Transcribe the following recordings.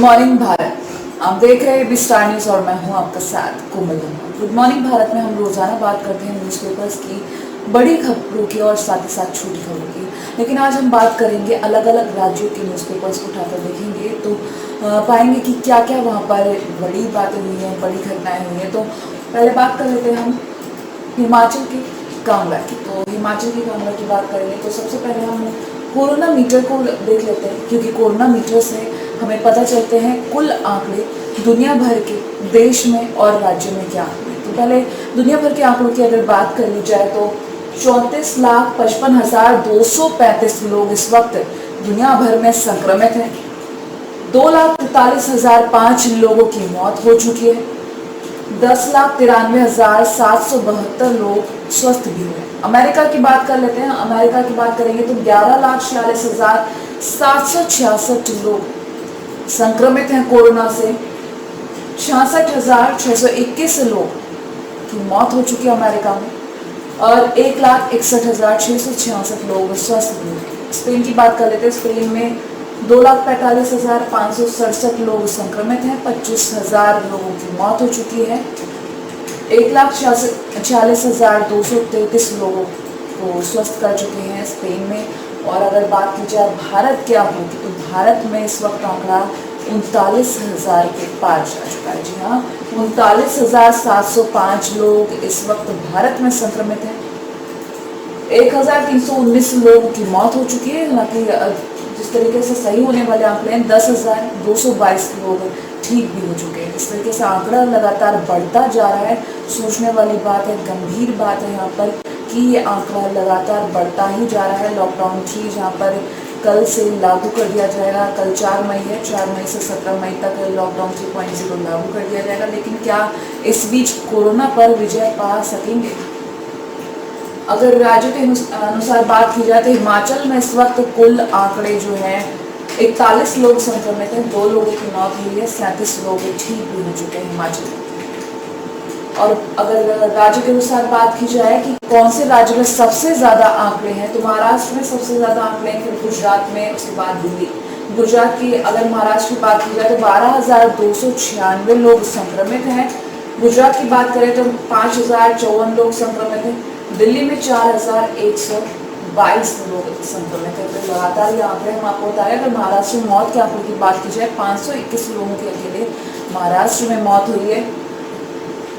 Morning Bharat. आप देख रहे हैं बी स्टार न्यूज और मैं हूं आपका साथ कोमल। गुड मॉर्निंग भारत में हम रोजाना बात करते हैं न्यूज़पेपर्स की बड़ी खबरों की और साथ ही साथ छोटी खबरों की, लेकिन आज हम बात करेंगे अलग अलग राज्यों के न्यूज़पेपर्स को उठाकर देखेंगे तो पाएंगे कि क्या क्या वहाँ पर बड़ी बातें हुई हैं, बड़ी घटनाएं हुई हैं। तो पहले बात कर लेते हैं हम हिमाचल के कांगड़ा की। तो हिमाचल के कांगड़ा की बात करेंगे तो सबसे पहले हम कोरोना मीटर को देख लेते हैं, क्योंकि कोरोना मीटर से हमें पता चलते हैं कुल आंकड़े दुनिया भर के देश में और राज्य में क्या हुए। तो पहले दुनिया भर के आंकड़ों की अगर बात कर ली जाए तो 34,55,235 लोग इस वक्त दुनिया भर में संक्रमित हैं। 2,43,005 लोगों की मौत हो चुकी है। 10,93,772 लोग स्वस्थ भी हुए। अमेरिका की बात कर लेते हैं। अमेरिका की बात करेंगे तो 11,46,766 लोग संक्रमित हैं कोरोना से। 66,621 लोग की मौत हो चुकी है अमेरिका में और 1,61,666 लोग स्वस्थ भी हुए। स्पेन की बात कर लेते हैं। स्पेन में 2,45,567 लोग संक्रमित हैं। 25,000 लोगों की मौत हो चुकी है। 1,46,233 लोगों को स्वस्थ कर चुके हैं स्पेन में। और अगर बात की जाए भारत क्या होगी तो भारत में इस वक्त आंकड़ा 39,000 के पार जा चुका है। जी हाँ, 39,705 लोग इस वक्त भारत में संक्रमित हैं। 1,319 लोगों की मौत हो चुकी है। हालांकि जिस तरीके से सही होने वाले आंकड़े हैं 10,222 लोग ठीक भी हो चुके हैं। इस तरीके से आंकड़ा लगातार बढ़ता जा रहा है। सोचने वाली बात है, गंभीर बात है यहाँ पर कि ये आंकड़ा लगातार बढ़ता ही जा रहा है। लॉकडाउन 3 जहाँ पर कल से लागू कर दिया जाएगा। कल 4 मई है, 4 मई से 17 मई तक लॉकडाउन 3.0 लागू कर दिया जाएगा। लेकिन क्या इस बीच कोरोना पर विजय पा सकेंगे? अगर राज्य के अनुसार बात की जाए तो हिमाचल में इस वक्त कुल आंकड़े जो है 41 लोग संक्रमित हैं, 2 लोगों की मौत हुई है, 37 लोग ठीक भी हो चुके हैं हिमाचल में। और अगर राज्य के अनुसार बात की जाए कि कौन से राज्य में सबसे ज्यादा आंकड़े हैं तो महाराष्ट्र में सबसे ज्यादा आंकड़े हैं, फिर गुजरात में, उसके बाद दिल्ली। गुजरात की अगर महाराष्ट्र की बात की जाए तो 12,296 लोग संक्रमित हैं। गुजरात की बात करें तो 5,054 लोग संक्रमित हैं। दिल्ली में 4,122 लोग संक्रमित हैं। तो लगातार ये आंकड़े हम आपको बता रहे हैं। अगर महाराष्ट्र में मौत के आंकड़े की बात की जाए 521 लोगों की अकेले महाराष्ट्र में मौत हुई है।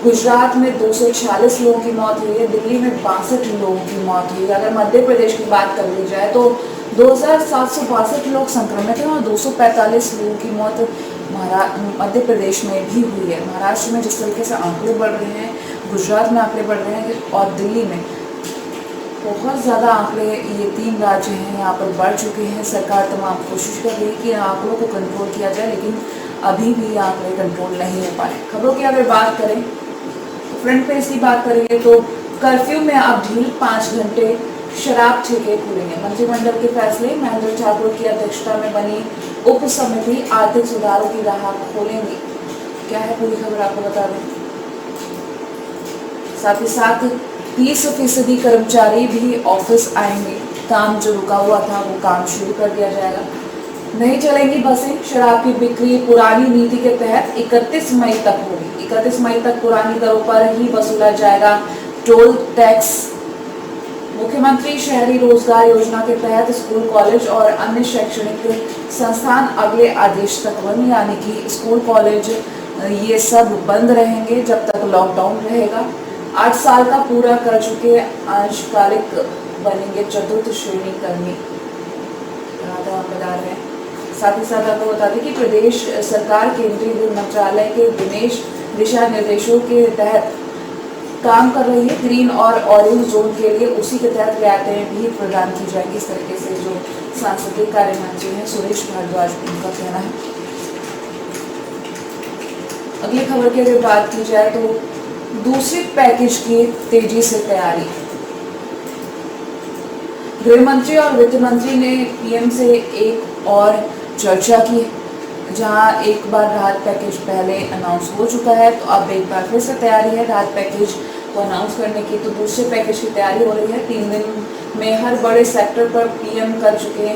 गुजरात में 246 लोगों की मौत हुई है। दिल्ली में 62 लोगों की मौत हुई है। अगर मध्य प्रदेश की बात कर ली जाए तो 2,762 लोग संक्रमित हैं और 245 लोगों की मौत मध्य प्रदेश में भी हुई है। महाराष्ट्र में जिस तरीके से आंकड़े बढ़ रहे हैं, गुजरात में आंकड़े बढ़ रहे हैं और दिल्ली में बहुत ज़्यादा आंकड़े, ये 3 राज्य हैं यहाँ पर बढ़ चुके हैं। सरकार तमाम कोशिश कर रही है कि आंकड़ों को कंट्रोल किया जाए, लेकिन अभी भी आंकड़े कंट्रोल नहीं हो पाए। खबरों की अगर बात करें तो फ्रंट पेज की बात करेंगे तो कर्फ्यू में अब ढील, 5 घंटे शराब ठेके खुलेंगे। मंत्रिमंडल के फैसले। महेंद्र ठाकुर की अध्यक्षता में बनी उप समिति आर्थिक सुधारों की राह खोलेंगी। क्या है पूरी खबर आपको बता दें। साथ ही साथ 30% कर्मचारी भी ऑफिस आएंगे। काम जो रुका हुआ था वो काम शुरू कर दिया जाएगा। नहीं चलेंगी बसें। शराब की बिक्री पुरानी नीति के तहत 31 मई तक होगी। 31 मई तक पुरानी दरों पर ही वसूला जाएगा टोल टैक्स। मुख्यमंत्री शहरी रोजगार योजना के तहत स्कूल, कॉलेज और अन्य शैक्षणिक संस्थान अगले आदेश तक बंद, यानी कि स्कूल, कॉलेज ये सब बंद रहेंगे जब तक लॉकडाउन रहेगा। 8 साल का पूरा कर चुके अंशकालिक बनेंगे चतुर्थ श्रेणी कर्मी, बता रहे हैं। साथ ही साथ आपको बता दें कि प्रदेश सरकार केंद्रीय गृह मंत्रालय के दिशा निर्देशों के तहत काम कर रही है। ग्रीन और ऑरेंज जोन के लिए उसी के तहत रियायतें भी प्रदान की जाएंगी। इस तरीके से जो सांसदीय कार्य मंत्री हैं सुरेश भारद्वाज, उनका कहना है। अगली खबर की अगर बात की जाए तो दूसरे पैकेज की तेजी से तैयारी। गृह मंत्री और वित्त मंत्री ने पीएम से एक और चर्चा की, जहां एक बार राहत पैकेज पहले अनाउंस हो चुका है तो अब एक बार फिर से तैयारी है राहत पैकेज को अनाउंस करने की। तो दूसरे पैकेज की तैयारी हो रही है। 3 दिन में हर बड़े सेक्टर पर पीएम कर चुके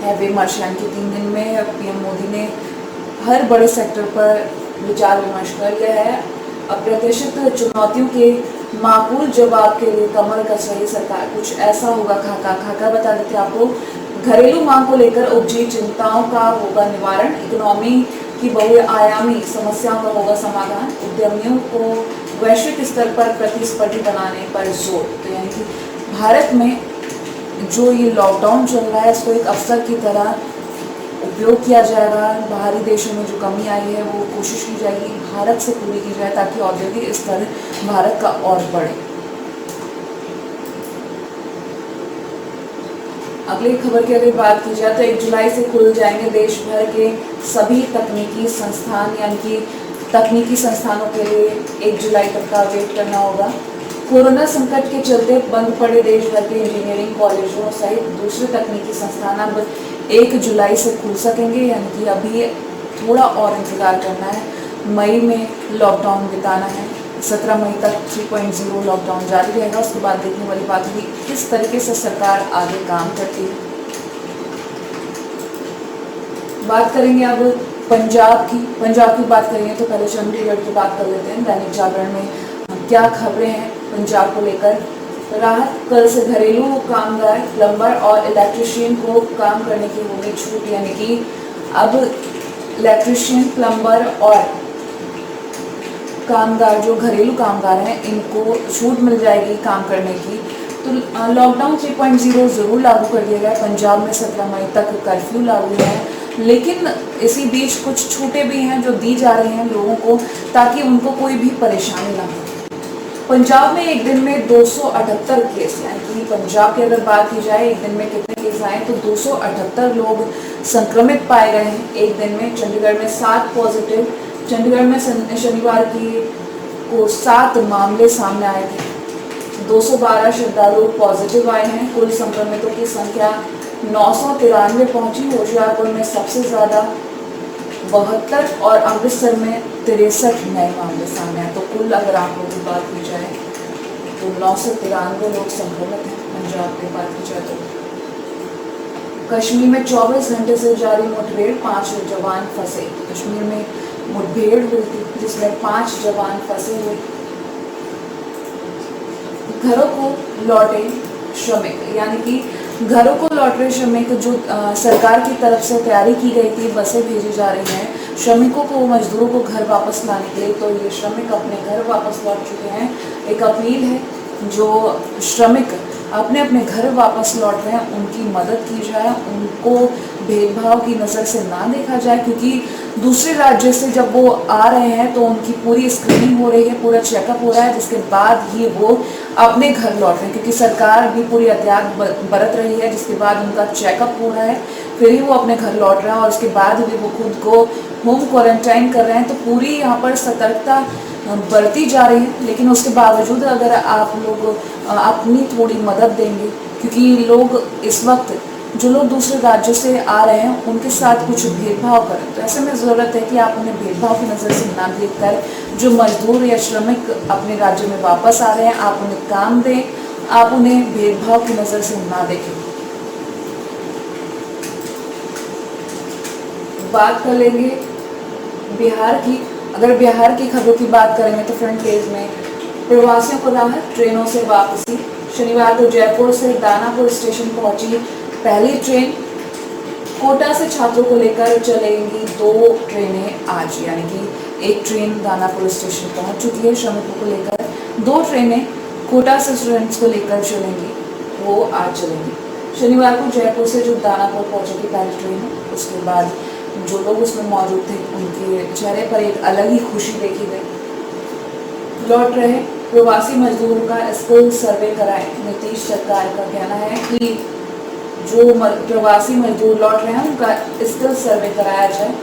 हैं विमर्श, यानी कि 3 दिन में पीएम मोदी ने हर बड़े सेक्टर पर विचार विमर्श कर यह है अप्रत्याशित चुनौतियों के माकूल जवाब के लिए कमर कस रही सरकार। कुछ ऐसा होगा खाका बता देते आपको। घरेलू मांग को लेकर उपजी चिंताओं का होगा निवारण, इकोनॉमी की बहुआयामी समस्याओं का होगा समाधान, उद्यमियों को वैश्विक स्तर पर प्रतिस्पर्धी बनाने पर जोर। तो यानी कि भारत में जो ये लॉकडाउन चल रहा है इसको एक अवसर की तरह उपयोग किया जाएगा। बाहरी देशों में जो कमी आई है वो कोशिश की जाएगी भारत से पूरी की जाए ताकि औद्योगिक स्तर भारत का और बढ़े। अगली खबर की अगर बात की जाए तो 1 जुलाई से खुल जाएंगे देश भर के सभी तकनीकी संस्थान, यानी कि तकनीकी संस्थानों के लिए 1 जुलाई तक का वेट करना होगा। कोरोना संकट के चलते बंद पड़े देश भर के इंजीनियरिंग कॉलेजों सहित दूसरे तकनीकी संस्थान अब 1 जुलाई से खुल सकेंगे, यानी कि अभी थोड़ा और इंतजार करना है। मई में लॉकडाउन बिताना है, 17 मई तक 3.0 लॉकडाउन जारी रहेगा। उसके बाद देखने वाली बात होगी किस तरीके से सरकार आगे काम करती है। बात करेंगे अब पंजाब की बात करेंगे तो पहले चंडीगढ़ की बात कर लेते हैं। दैनिक जागरण में क्या खबरें हैं पंजाब को लेकर। राहत, कल से घरेलू कामगार, प्लम्बर और इलेक्ट्रीशियन को काम करने की होगी छूट, यानी कि अब इलेक्ट्रीशियन, प्लम्बर और कामगार जो घरेलू कामगार हैं इनको छूट मिल जाएगी काम करने की। तो लॉकडाउन 3.0 ज़रूर लागू कर दिया गया है। पंजाब में 17 मई तक कर्फ्यू लागू है, लेकिन इसी बीच कुछ छूटें भी हैं जो दी जा रही हैं लोगों को ताकि उनको कोई भी परेशानी ना हो। पंजाब में एक दिन में 278 केस, यानी कि पंजाब की अगर बात की जाए एक दिन में कितने केस आए तो 278 लोग संक्रमित पाए गए हैं एक दिन में। चंडीगढ़ में 7 पॉजिटिव, चंडीगढ़ में शनिवार को 7 मामले सामने आए थे। 212 श्रद्धालु पॉजिटिव आए हैं। कुल संक्रमितों की संख्या 993 पहुंची। होशियारपुर में सबसे ज़्यादा 72 और अमृतसर में 63 नए मामले सामने आए। तो कुल अगर आंकड़ों की बात की जाए तो 993 लोग संक्रमित हैं पंजाब की बात की जाए तो। कश्मीर में 24 घंटे से जारी मुठभेड़, 5 जवान फंसे। कश्मीर में मुठभेड़ हुई थी जिसमें 5 जवान फंसे हुए। घरों को लौटे श्रमिक, यानी कि घरों को लौट रहे श्रमिक जो सरकार की तरफ से तैयारी की गई थी, बसें भेजी जा रही हैं श्रमिकों को, मजदूरों को घर वापस लाने के लिए। तो ये श्रमिक अपने घर वापस लौट चुके हैं। एक अपील है जो श्रमिक अपने अपने घर वापस लौट रहे हैं उनकी मदद की जाए, उनको भेदभाव की नज़र से ना देखा जाए, क्योंकि दूसरे राज्य से जब वो आ रहे हैं तो उनकी पूरी स्क्रीनिंग हो रही है, पूरा चेकअप हो रहा है, जिसके बाद ही वो अपने घर लौट रहे हैं, क्योंकि सरकार भी पूरी एहतियात बरत रही है। जिसके बाद उनका चेकअप हो रहा है फिर ही वो अपने घर लौट रहा है और उसके बाद भी वो खुद को होम क्वारंटाइन कर रहे हैं। तो पूरी यहाँ पर सतर्कता बरती जा रही है, लेकिन उसके बावजूद अगर आप लोग अपनी थोड़ी मदद देंगे, क्योंकि लोग इस वक्त जो लोग दूसरे राज्यों से आ रहे हैं उनके साथ कुछ भेदभाव करें, तो ऐसे में ज़रूरत है कि आप उन्हें भेदभाव की नज़र से ना देखकर जो मजदूर या श्रमिक अपने राज्य में वापस आ रहे हैं आप उन्हें काम दें, आप उन्हें भेदभाव की नज़र से ना देखें। बात कर लेंगे बिहार की। अगर बिहार की खबरों की बात करेंगे तो फ्रंट पेज में प्रवासियों को राहत, ट्रेनों से वापसी। शनिवार को जयपुर से दानापुर स्टेशन पहुंची पहली ट्रेन। कोटा से छात्रों को लेकर चलेंगी 2 ट्रेनें आज, यानी कि एक ट्रेन दानापुर स्टेशन पहुंच चुकी है श्रमिकों को लेकर। 2 ट्रेनें कोटा से स्टूडेंट्स को लेकर चलेंगी, वो आज चलेंगी। शनिवार को जयपुर से जो दानापुर पहुंचेगी पहली ट्रेन है, उसके बाद जो लोग उसमें मौजूद थे उनके चेहरे पर एक अलग ही खुशी देखी गई। लौट रहे प्रवासी मजदूरों का स्किल सर्वे कराएं। नीतीश सरकार का कहना है कि जो प्रवासी मजदूर लौट रहे हैं उनका स्किल सर्वे कराया जाए।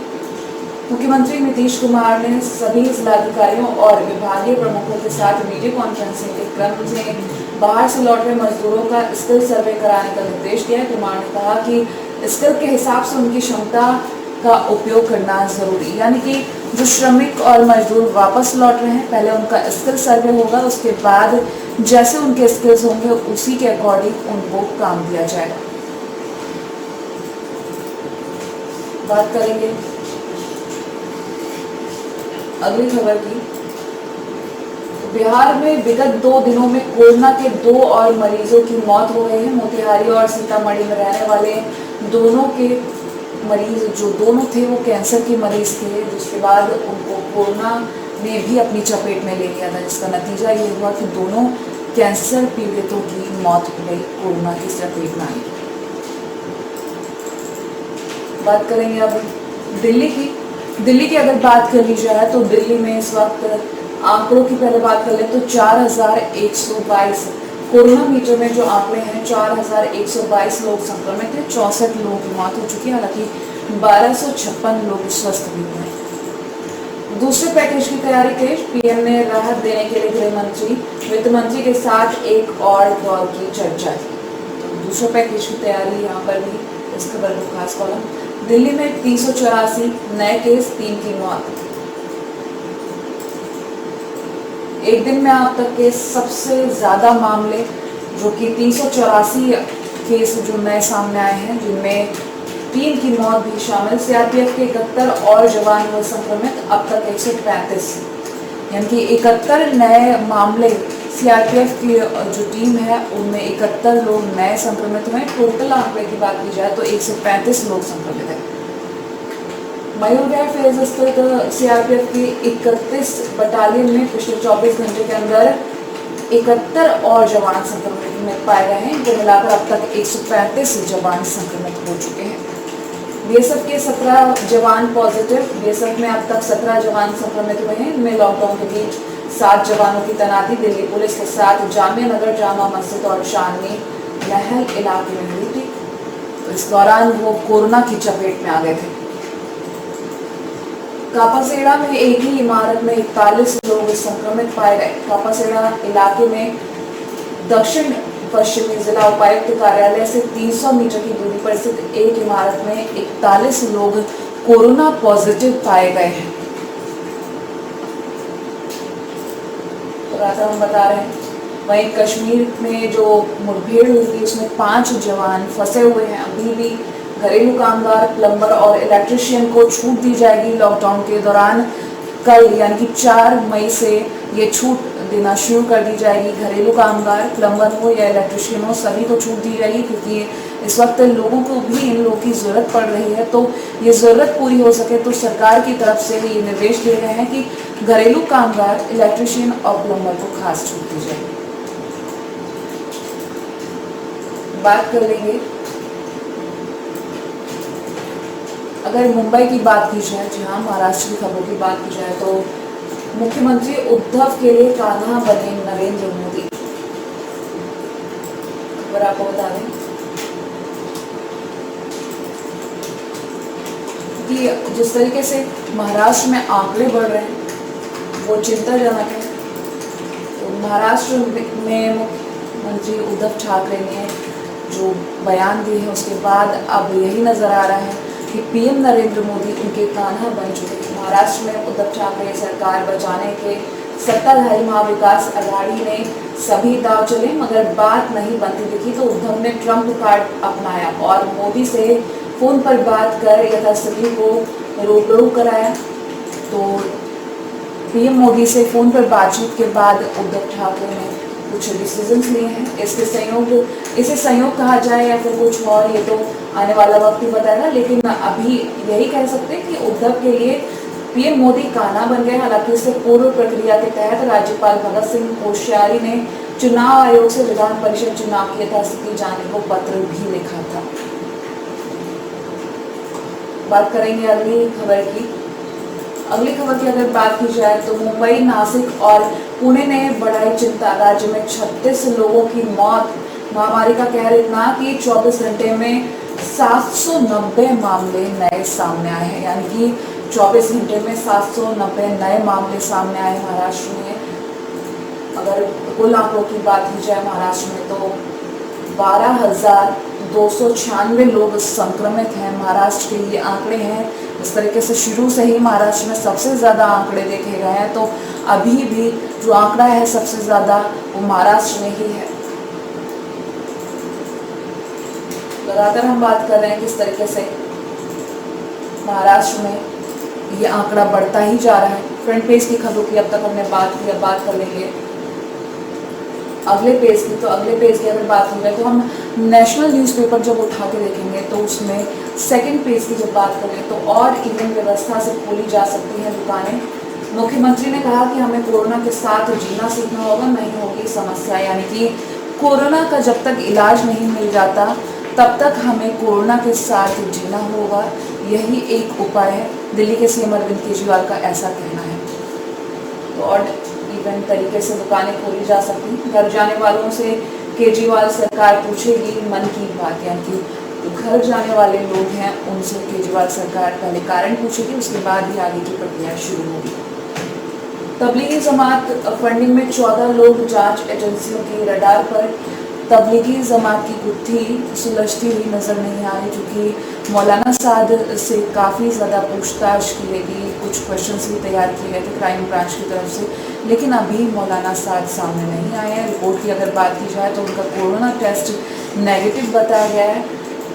मुख्यमंत्री नीतीश कुमार ने सभी जिलाधिकारियों और विभागीय प्रमुखों के साथ वीडियो कॉन्फ्रेंसिंग के क्रम में बाहर से लौट रहे मजदूरों का स्किल सर्वे कराने का निर्देश दिया। कुमार ने कहा कि स्किल के हिसाब से उनकी क्षमता का उपयोग करना जरूरी, यानी कि जो श्रमिक और मजदूर वापस लौट रहे हैं पहले उनका स्किल सर्वे होगा, उसके बाद जैसे उनके स्किल्स होंगे उसी के अकॉर्डिंग उनको काम दिया जाएगा। बात करेंगे अगली खबर की, बिहार में विगत 2 दिनों में कोरोना के 2 और मरीजों की मौत हो गई है। मोतिहारी और सीतामढ़ी में रहने वाले दोनों के मरीज जो दोनों थे वो कैंसर के मरीज थे, जिसके बाद उनको कोरोना ने भी अपनी चपेट में ले लिया था, जिसका नतीजा ये हुआ कि दोनों कैंसर पीड़ितों की मौत हो गई कोरोना की चपेट में आई। बात करेंगे अब दिल्ली की अगर बात कर ली जाए तो दिल्ली में इस वक्त आंकड़ों की पहले बात कर ले तो 4122 कोरोना मीटर में जो आंकड़े हैं 4122 लोग संक्रमित हैं, 64 लोगों की मौत हो चुकी है, हालांकि 1256 लोग स्वस्थ भी हुए हैं। दूसरे पैकेज की तैयारी के पीएम ने राहत देने के लिए गृह मंत्री वित्त मंत्री के साथ एक और दौर की चर्चा की। तो दूसरे पैकेज की तैयारी यहाँ पर भी इस खबर को खास कॉलम, दिल्ली में 384 नए केस, 3 की मौत। एक दिन में अब तक के सबसे ज़्यादा मामले जो कि 384 केस जो नए सामने आए हैं, जिनमें 3 की मौत भी शामिल। सीआरपीएफ के 71 और जवान हुए संक्रमित, अब तक 135, यानी कि 71 नए मामले सीआरपीएफ की जो टीम है उनमें 71 लोग नए संक्रमित हुए। टोटल आंकड़े की बात की जाए तो 135 लोग संक्रमित हैं। मयूरगढ़ फेज स्थित सीआरपीएफ की 31 बटालियन में पिछले 24 घंटे के अंदर 71 और जवान संक्रमित में पाए गए हैं। इनको मिलाकर अब तक 135 जवान संक्रमित हो चुके हैं। बीएसएफ के 17 जवान पॉजिटिव, बीएसएफ में अब तक 17 जवान संक्रमित हुए हैं। इनमें लॉकडाउन के बीच 7 जवानों की तैनाती दिल्ली पुलिस के साथ जामिया नगर, जामा मस्जिद और चांदनी महल इलाके में हुई थी। तो इस दौरान वो कोरोना की चपेट में आ गए थे। कापासेड़ा में एक ही इमारत में 41 लोग संक्रमित पाए गए। कापासेड़ा इलाके में दक्षिण पश्चिमी जिला उपायुक्त कार्यालय से 300 मीटर की दूरी पर स्थित एक इमारत में 41 लोग कोरोना पॉजिटिव पाए गए हैं। तो हम बता रहे हैं, वहीं कश्मीर में जो मुठभेड़ हुई थी उसमें 5 जवान फंसे हुए हैं। अभी भी घरेलू कामगार, प्लम्बर और इलेक्ट्रिशियन को छूट दी जाएगी लॉकडाउन के दौरान। कल यानी कि 4 मई से ये छूट देना शुरू कर दी जाएगी। घरेलू कामगार, प्लम्बर हो या इलेक्ट्रिशियन हो, सभी को छूट दी जाएगी, क्योंकि इस वक्त लोगों को भी इन लोगों की ज़रूरत पड़ रही है। तो ये ज़रूरत पूरी हो सके तो सरकार की तरफ से ये निर्देश दिए गए हैं कि घरेलू कामगार, इलेक्ट्रिशियन और प्लम्बर को खास छूट दी जाएगी। बात कर लेंगे अगर मुंबई की बात की जाए, जहाँ महाराष्ट्र की खबरों की बात की जाए, तो मुख्यमंत्री उद्धव के लिए कान्हा बने नरेंद्र मोदी। खबर आपको बता दें कि जिस तरीके से महाराष्ट्र में आंकड़े बढ़ रहे हैं वो चिंताजनक है। तो महाराष्ट्र में मुख्यमंत्री उद्धव ठाकरे ने जो बयान दिए हैं उसके बाद अब यही नजर आ रहा है कि पीएम नरेंद्र मोदी उनके कान्हा बन चुके हैं। महाराष्ट्र में उद्धव ठाकरे सरकार बचाने के सत्ताधारी महाविकास अघाड़ी ने सभी दाव चले, मगर बात नहीं बनती दिखी। तो उद्धव ने ट्रम्प कार्ड अपनाया और मोदी से फोन पर बात कर यथास्थिति को रूबरू कराया। तो पीएम मोदी से फोन पर बातचीत के बाद उद्धव ठाकरे ने कुछ डिसीजंस लिए हैं। इसे संयोग कहा जाए या फिर कुछ और, ये तो आने वाला वक्त ही बताएगा, लेकिन अभी यही कह सकते हैं कि उद्धव के लिए पीएम मोदी कान्हा बन गए। हालांकि इससे पूर्व प्रक्रिया के तहत राज्यपाल भगत सिंह कोश्यारी ने चुनाव आयोग से विधान परिषद चुनाव की यथास्थिति जानने को पत्र भी लिखा था। बात करेंगे अगली खबर की। अगली खबर की अगर बात की जाए तो मुंबई, नासिक और पुणे ने बढ़ाई चिंता। राज्य में 36 लोगों की मौत। महामारी का कहर इतना कि 24 घंटे में 790 मामले नए सामने आए हैं, यानी कि 24 घंटे में 790 नए मामले सामने आए महाराष्ट्र में। अगर कुल आंकड़ों की बात की जाए महाराष्ट्र में तो 12,296 लोग संक्रमित हैं। महाराष्ट्र के ये आंकड़े हैं। इस तरीके से शुरू से ही महाराष्ट्र में सबसे ज़्यादा आंकड़े देखे गए हैं, तो अभी भी जो आंकड़ा है सबसे ज़्यादा वो महाराष्ट्र में ही है। लगातार हम बात कर रहे हैं किस तरीके से महाराष्ट्र में ये आंकड़ा बढ़ता ही जा रहा है। फ्रंट पेज की खबरों की अब तक हमने बात की, अब बात कर लेंगे अगले पेज की। तो अगले पेज की अगर बात की जाए तो हम नेशनल न्यूज़पेपर जब उठा के देखेंगे तो उसमें सेकंड पेज की जब बात करें तो और इवन व्यवस्था से खोली जा सकती हैं दुकानें। मुख्यमंत्री ने कहा कि हमें कोरोना के साथ जीना सीखना होगा, नहीं होगी समस्या। यानी कि कोरोना का जब तक इलाज नहीं मिल जाता तब तक हमें कोरोना के साथ जीना होगा, यही एक उपाय है। दिल्ली के सीएम अरविंद केजरीवाल का ऐसा कहना है। तो और इवन तरीके से दुकानें खोली जा सकती। घर जाने वालों से केजरीवाल सरकार पूछेगी मन की बात, यानी कि जो घर जाने वाले लोग हैं उनसे केजरीवाल सरकार पहले कारण पूछेगी, उसके बाद ही आगे की प्रक्रिया शुरू होगी। तबलीगी जमात फंडिंग में 14 लोग जांच एजेंसियों की रडार पर। तबलीगी जमात की गुत्थी सुलझती हुई नजर नहीं आ रही, क्योंकि मौलाना साद से काफ़ी ज़्यादा पूछताछ की गई, कुछ क्वेश्चंस भी तैयार किए गए थे क्राइम ब्रांच की तरफ से, लेकिन अभी मौलाना साद सामने नहीं आए हैं। रिपोर्ट की अगर बात की जाए तो उनका कोरोना टेस्ट नेगेटिव बताया गया है।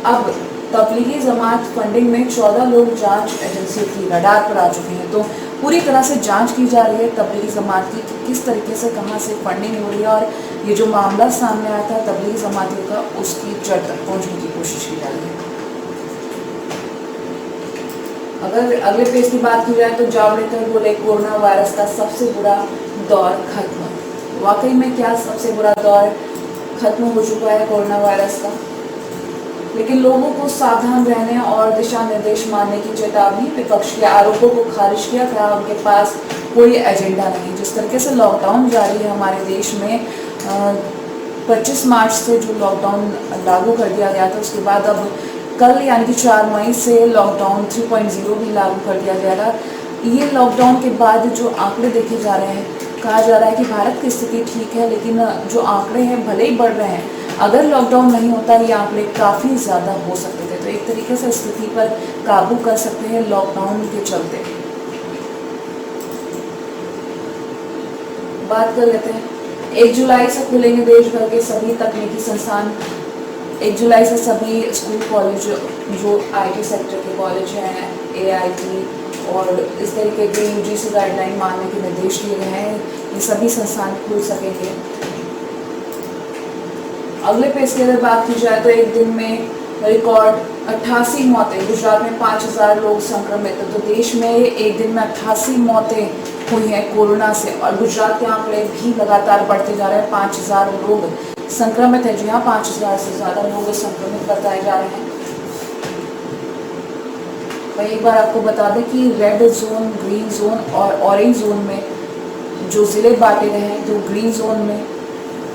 अब तबलीगी जमात फंडिंग में 14 लोग जांच एजेंसियों की रडार पर आ चुके हैं। तो पूरी तरह से जांच की जा रही है तबलीगी जमात की कि किस तरीके से कहां से फंडिंग हो रही है, और ये जो मामला सामने आया था तबलीगी जमातियों का, उसकी जड़ तक पहुंचने की कोशिश की जा रही है। अगर अगले पेज की बात की जाए तो जावड़ेकर बोले कोरोना वायरस का सबसे बुरा दौर खत्म। वाकई में क्या सबसे बुरा दौर खत्म हो चुका है कोरोना वायरस का, लेकिन लोगों को सावधान रहने और दिशा निर्देश मानने की चेतावनी। विपक्ष के आरोपों को खारिज किया, कहा उनके पास कोई एजेंडा नहीं। जिस तरीके से लॉकडाउन जारी है हमारे देश में, 25 मार्च से जो लॉकडाउन लागू कर दिया गया था, उसके बाद अब कल यानी कि 4 मई से लॉकडाउन 3.0 भी लागू कर दिया जाएगा। ये लॉकडाउन के बाद जो आंकड़े देखे जा रहे हैं, कहा जा रहा है कि भारत की स्थिति ठीक है, लेकिन जो आंकड़े हैं भले ही बढ़ रहे हैं, अगर लॉकडाउन नहीं होता ये आंकड़े काफ़ी ज़्यादा हो सकते थे। तो एक तरीके से स्थिति पर काबू कर सकते हैं लॉकडाउन के चलते। बात कर लेते हैं 1 जुलाई से खुलेंगे देश भर के सभी तकनीकी संस्थान। 1 जुलाई से सभी स्कूल कॉलेज जो IT सेक्टर के कॉलेज हैं, AIT और इस तरीके के UGC गाइडलाइन मानने के निर्देश दिए गए हैं, ये सभी संस्थान खुल सकेंगे। अगले पेज की अगर बात की जाए तो एक दिन में रिकॉर्ड 88 मौतें। गुजरात में 5000 लोग संक्रमित। तो देश में एक दिन में 88 मौतें हुई हैं कोरोना से, और गुजरात के आंकड़े भी लगातार बढ़ते जा रहे हैं। 5000 लोग संक्रमित है। जी हाँ, 5000 से ज़्यादा लोग संक्रमित बताए जा रहे हैं। वही एक बार आपको बता दें कि रेड जोन, ग्रीन जोन और ऑरेंज जोन में जो ज़िले बांटे गए हैं, तो ग्रीन जोन में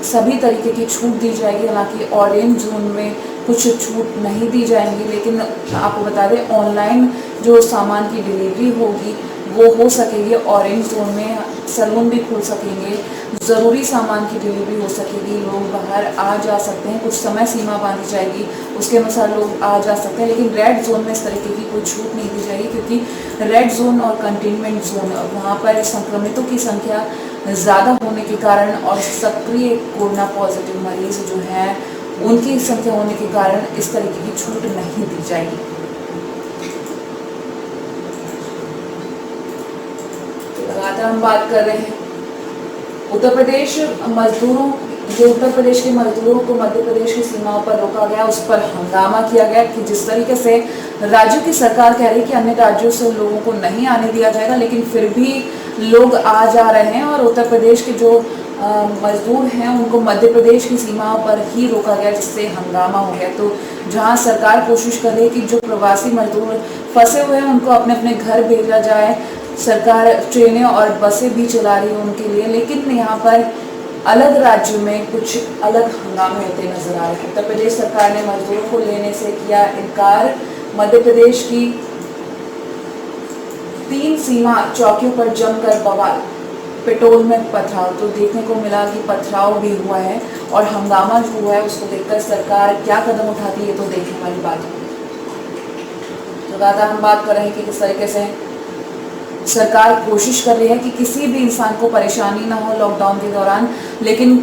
सभी तरीके की छूट दी जाएगी, हालांकि ऑरेंज जोन में कुछ छूट नहीं दी जाएंगी। लेकिन आपको बता दें ऑनलाइन जो सामान की डिलीवरी होगी वो हो सकेगी। ऑरेंज जोन में सैलून भी खुल सकेंगे, ज़रूरी सामान की डिलीवरी हो सकेगी, लोग बाहर आ जा सकते हैं, कुछ समय सीमा बांधी जाएगी, उसके अनुसार लोग आ जा सकते हैं। लेकिन रेड जोन में इस तरीके की कोई छूट नहीं दी जाएगी, क्योंकि रेड जोन और कंटेनमेंट जोन वहाँ पर संक्रमितों की संख्या ज़्यादा होने के कारण और सक्रिय कोरोना पॉजिटिव मरीज जो हैं उनकी संख्या होने के कारण इस तरीके की छूट नहीं दी जाएगी। लगातार हम बात कर रहे हैं उत्तर प्रदेश मजदूरों, जो उत्तर प्रदेश के मजदूरों को मध्य प्रदेश की सीमाओं पर रोका गया, उस पर हंगामा किया गया कि जिस तरीके से राज्यों की सरकार कह रही है कि अन्य राज्यों से लोगों को नहीं आने दिया जाएगा, लेकिन फिर भी लोग आ जा रहे हैं और उत्तर प्रदेश के जो मजदूर हैं उनको मध्य प्रदेश की सीमाओं पर ही रोका गया, जिससे हंगामा हो गया। तो जहां सरकार कोशिश कर रही है कि जो प्रवासी मजदूर फंसे हुए हैं उनको अपने अपने घर भेजा जाए, सरकार ट्रेनें और बसें भी चला रही है उनके लिए, लेकिन यहाँ पर अलग राज्यों में कुछ अलग हंगामे होते नजर आ रहे हैं। उत्तर प्रदेश सरकार ने मजदूरों को लेने से किया इनकार। मध्य प्रदेश की 3 सीमा चौकियों पर जमकर बवाल, पेट्रोल में पथराव। तो देखने को मिला कि पथराव भी हुआ है और हंगामा जो हुआ है उसको देखकर सरकार क्या कदम उठाती है तो देखने वाली बात है। तो ज़्यादा हम बात कर रहे हैं कि किस तरीके से सरकार कोशिश कर रही है कि किसी भी इंसान को परेशानी ना हो लॉकडाउन के दौरान, लेकिन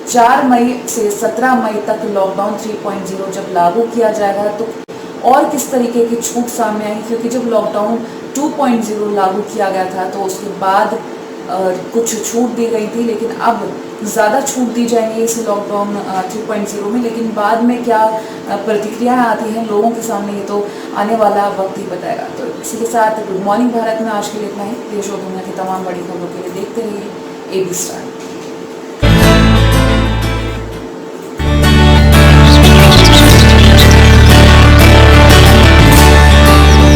4 मई से 17 मई तक लॉकडाउन 3.0 जब लागू किया जाएगा तो और किस तरीके की छूट सामने आई, क्योंकि जब लॉकडाउन 2.0 लागू किया गया था तो उसके बाद कुछ छूट दी गई थी, लेकिन अब ज़्यादा छूट दी जाएंगी इस लॉकडाउन 3.0 में। लेकिन बाद में क्या प्रतिक्रियाएं आती हैं लोगों के सामने, ये तो आने वाला वक्त ही बताएगा। तो इसी के साथ गुड मॉर्निंग भारत में आज के लिए इतना ही। देश और दुनिया की तमाम बड़ी खबरों के लिए देखते रहिए AB स्टार।